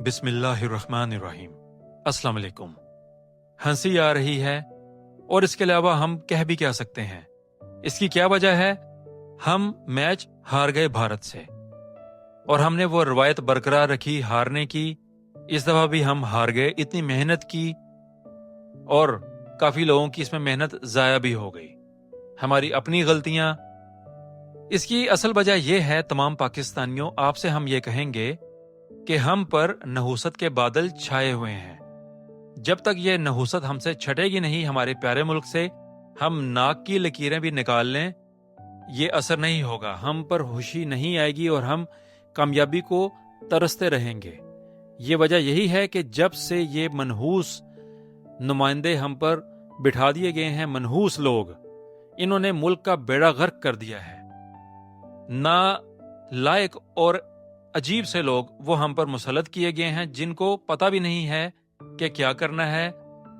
बिस्मिल्लाहिर्रहमानिर्रहीम। अस्सलाम वालेकुम। हंसी आ रही है और इसके अलावा हम कह भी क्या सकते हैं। इसकी क्या वजह है? हम मैच हार गए भारत से और हमने वो रवायत बरकरार रखी हारने की। इस दफा भी हम हार गए। इतनी मेहनत की और काफी लोगों की इसमें मेहनत जाया भी हो गई। हमारी अपनी गलतियां। इसकी असल वजह यह है, तमाम पाकिस्तानियों, आपसे हम ये कहेंगे कि हम पर नहुसत के बादल छाए हुए हैं। जब तक ये नहुसत हमसे छटेगी नहीं, हमारे प्यारे मुल्क से, हम नाक की लकीरें भी निकाल लें, ये असर नहीं होगा। हम पर खुशी नहीं आएगी और हम कामयाबी को तरसते रहेंगे। ये वजह यही है कि जब से ये मनहूस नुमाइंदे हम पर बिठा दिए गए हैं, मनहूस लोग, इन्होंने मुल्क का बेड़ा गर्क कर दिया है। ना लायक और अजीब से लोग वो हम पर मुसल्लत किए गए हैं, जिनको पता भी नहीं है कि क्या करना है।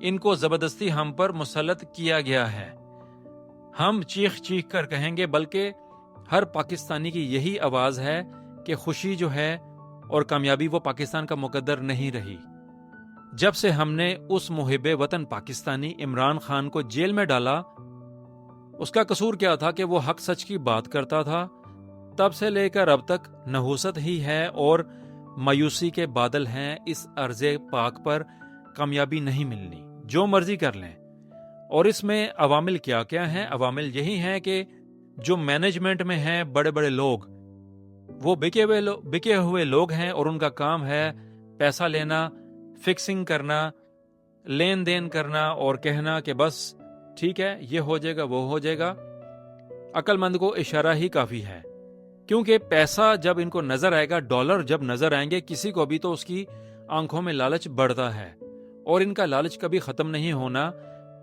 इनको जबरदस्ती हम पर मुसल्लत किया गया है। हम चीख चीख कर कहेंगे, बल्कि हर पाकिस्तानी की यही आवाज है कि खुशी जो है और कामयाबी वो पाकिस्तान का मुकद्दर नहीं रही। जब से हमने उस मुहिब वतन पाकिस्तानी इमरान खान को जेल में डाला, उसका कसूर क्या था कि वो हक सच की बात करता था। तब से लेकर अब तक नहुसत ही है और मायूसी के बादल हैं। इस अर्ज़े पाक पर कामयाबी नहीं मिलनी, जो मर्जी कर लें। और इसमें अवामिल क्या क्या हैं? अवामिल यही हैं कि जो मैनेजमेंट में हैं बड़े बड़े लोग, वो बिके हुए लोग हैं और उनका काम है पैसा लेना, फिक्सिंग करना, लेन देन करना और कहना कि बस ठीक है, ये हो जाएगा, वो हो जाएगा। अक्लमंद को इशारा ही काफी है, क्योंकि पैसा जब इनको नजर आएगा, डॉलर जब नजर आएंगे किसी को भी, तो उसकी आंखों में लालच बढ़ता है और इनका लालच कभी खत्म नहीं होना।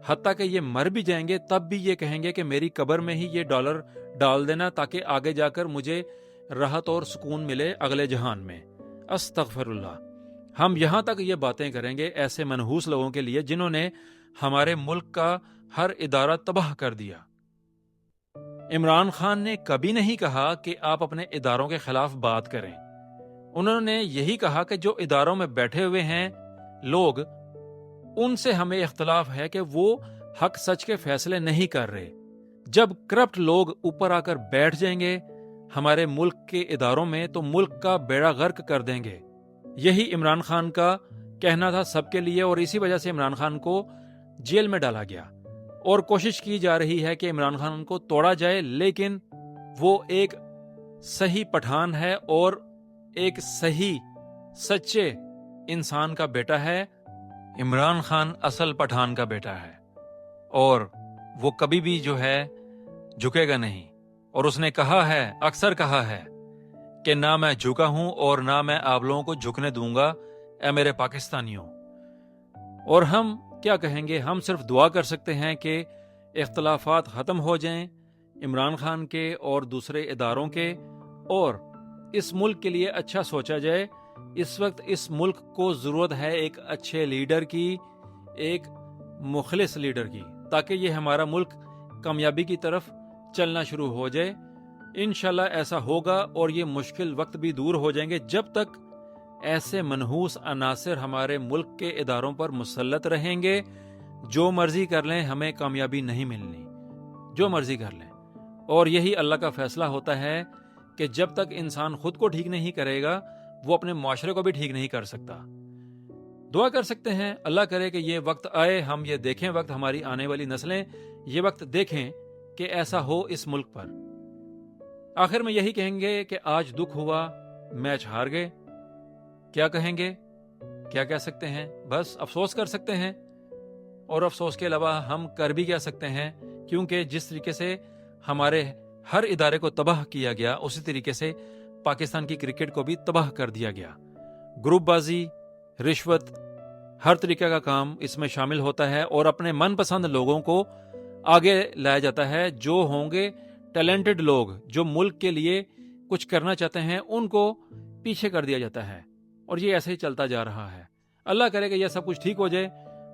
हत्ता कि ये मर भी जाएंगे तब भी ये कहेंगे कि मेरी कब्र में ही ये डॉलर डाल देना, ताकि आगे जाकर मुझे राहत और सुकून मिले अगले जहान में। अस्तगफिरुल्लाह। हम यहां तक ये बातें करेंगे ऐसे मनहूस लोगों के लिए जिन्होंने हमारे मुल्क का हर इदारा तबाह कर दिया। इमरान खान ने कभी नहीं कहा कि आप अपने इदारों के खिलाफ बात करें। उन्होंने यही कहा कि जो इदारों में बैठे हुए हैं लोग, उनसे हमें इख्तलाफ है कि वो हक सच के फैसले नहीं कर रहे। जब करप्ट लोग ऊपर आकर बैठ जाएंगे हमारे मुल्क के इदारों में, तो मुल्क का बेड़ा गर्क कर देंगे। यही इमरान खान का कहना था सबके लिए, और इसी वजह से इमरान खान को जेल में डाला गया और कोशिश की जा रही है कि इमरान खान को तोड़ा जाए। लेकिन वो एक सही पठान है और एक सही सच्चे इंसान का बेटा है। इमरान खान असल पठान का बेटा है और वो कभी भी जो है झुकेगा नहीं। और उसने कहा है, अक्सर कहा है, कि ना मैं झुका हूं और ना मैं आप लोगों को झुकने दूंगा, ऐ मेरे पाकिस्तानियों। और हम क्या कहेंगे? हम सिर्फ दुआ कर सकते हैं कि इख्तलाफात ख़त्म हो जाएं इमरान खान के और दूसरे इदारों के, और इस मुल्क के लिए अच्छा सोचा जाए। इस वक्त इस मुल्क को ज़रूरत है एक अच्छे लीडर की, एक मुखलिस लीडर की, ताकि ये हमारा मुल्क कामयाबी की तरफ चलना शुरू हो जाए। इंशाल्लाह ऐसा होगा और ये मुश्किल वक्त भी दूर हो जाएंगे। जब तक ऐसे मनहूस अनासिर हमारे मुल्क के इदारों पर मुसल्लत रहेंगे, जो मर्जी कर लें, हमें कामयाबी नहीं मिलनी, जो मर्जी कर लें। और यही अल्लाह का फैसला होता है कि जब तक इंसान खुद को ठीक नहीं करेगा, वो अपने मुआशरे को भी ठीक नहीं कर सकता। दुआ कर सकते हैं, अल्लाह करे कि ये वक्त आए, हम ये देखें, वक्त हमारी आने वाली नस्लें ये वक्त देखें कि ऐसा हो इस मुल्क पर। आखिर में यही कहेंगे कि आज दुख हुआ, मैच हार गए। क्या कहेंगे? क्या कह सकते हैं? बस अफसोस कर सकते हैं। और अफसोस के अलावा हम कर भी क्या सकते हैं, क्योंकि जिस तरीके से हमारे हर इदारे को तबाह किया गया, उसी तरीके से पाकिस्तान की क्रिकेट को भी तबाह कर दिया गया। ग्रुपबाजी, रिश्वत, हर तरीके का काम इसमें शामिल होता है और अपने मनपसंद लोगों को आगे लाया जाता है। जो होंगे टैलेंटेड लोग, जो मुल्क के लिए कुछ करना चाहते हैं, उनको पीछे कर दिया जाता है और ये ऐसे ही चलता जा रहा है। अल्लाह करे कि यह सब कुछ ठीक हो जाए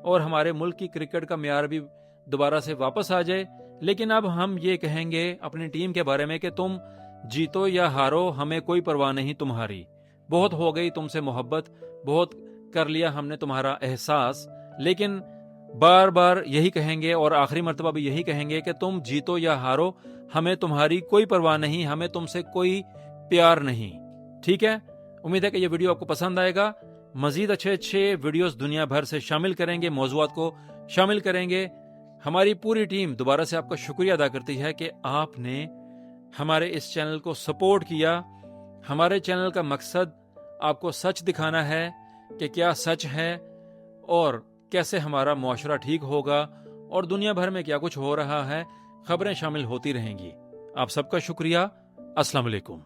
और हमारे मुल्क की क्रिकेट का म्यार भी दोबारा से वापस आ जाए। लेकिन अब हम ये कहेंगे अपनी टीम के बारे में कि तुम जीतो या हारो, हमें कोई परवाह नहीं तुम्हारी, بہت ہو گئی تم سے محبت، بہت کر لیا ہم نے تمہارا احساس، لیکن بار بار یہی کہیں گے اور آخری مرتبہ بھی یہی کہیں گے کہ تم جیتو یا ہارو، ہمیں تمہاری کوئی پرواہ نہیں، ہمیں تم سے کوئی پیار نہیں۔ ٹھیک ہے، امید ہے کہ یہ ویڈیو آپ کو پسند آئے گا۔ مزید اچھے ویڈیوز دنیا بھر سے شامل کریں گے، موضوعات کو شامل کریں گے۔ ہماری پوری ٹیم دوبارہ سے آپ کا شکریہ ادا کرتی ہے کہ آپ نے ہمارے اس چینل کو سپورٹ کیا۔ ہمارے چینل کا مقصد آپ کو سچ دکھانا ہے کہ کیا سچ ہے اور کیسے ہمارا معاشرہ ٹھیک ہوگا، اور دنیا بھر میں کیا کچھ ہو رہا ہے، خبریں شامل ہوتی رہیں گی۔ آپ سب کا شکریہ۔ السلام علیکم۔